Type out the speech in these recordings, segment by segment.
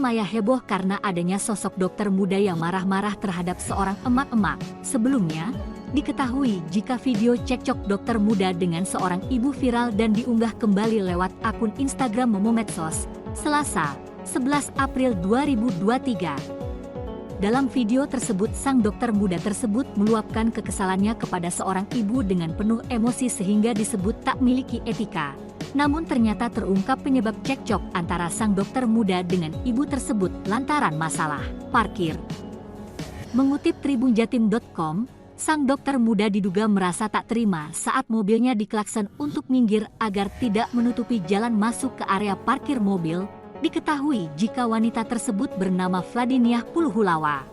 Maya heboh karena adanya sosok dokter muda yang marah-marah terhadap seorang emak-emak. Sebelumnya, diketahui jika video cekcok dokter muda dengan seorang ibu viral dan diunggah kembali lewat akun Instagram Momo Medsos, Selasa, 11 April 2023. Dalam video tersebut, sang dokter muda tersebut meluapkan kekesalannya kepada seorang ibu dengan penuh emosi sehingga disebut tak miliki etika. Namun ternyata terungkap penyebab cekcok antara sang dokter muda dengan ibu tersebut lantaran masalah parkir. Mengutip tribunjatim.com, sang dokter muda diduga merasa tak terima saat mobilnya diklakson untuk minggir agar tidak menutupi jalan masuk ke area parkir mobil. Diketahui jika wanita tersebut bernama Vladiniah Puluhulawa.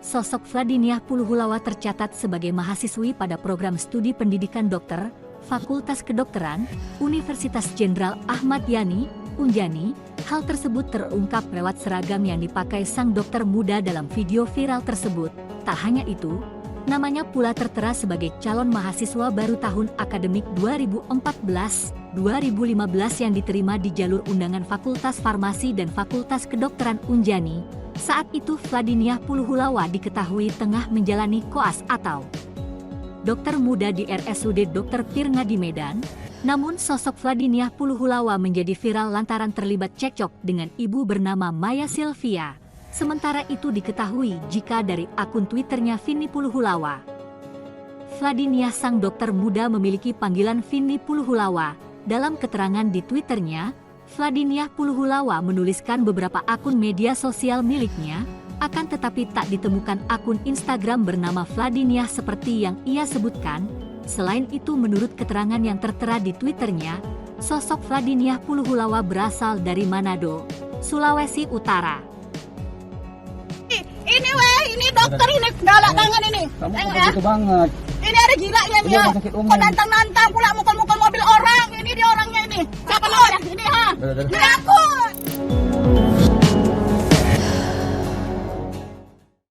Sosok Vladiniah Puluhulawa tercatat sebagai mahasiswi pada program studi pendidikan dokter, Fakultas Kedokteran, Universitas Jenderal Ahmad Yani, Unjani. Hal tersebut terungkap lewat seragam yang dipakai sang dokter muda dalam video viral tersebut. Tak hanya itu, namanya pula tertera sebagai calon mahasiswa baru tahun akademik 2014-2015 yang diterima di jalur undangan Fakultas Farmasi dan Fakultas Kedokteran Unjani. Saat itu Vladiniah Puluhulawa diketahui tengah menjalani koas atau dokter muda di RSUD Dr. Pirnga di Medan. Namun sosok Vladiniah Puluhulawa menjadi viral lantaran terlibat cekcok dengan ibu bernama Maya Sylvia. Sementara itu diketahui jika dari akun Twitternya Vini Puluhulawa, Vladiniah sang dokter muda memiliki panggilan Vini Puluhulawa. Dalam keterangan di Twitternya, Vladiniah Puluhulawa menuliskan beberapa akun media sosial miliknya, akan tetapi tak ditemukan akun Instagram bernama Vladiniah seperti yang ia sebutkan. Selain itu, menurut keterangan yang tertera di Twitternya, sosok Vladiniah Puluhulawa berasal dari Manado, Sulawesi Utara. Ini dokter ini galak banget ini. Kamu begitu banget. Ini ada gilanya nih ya. Kok nantang-nantang pula mukul-mukul mobil orang. Ini dia orangnya ini. Siapa lo? Ini ha. Ini aku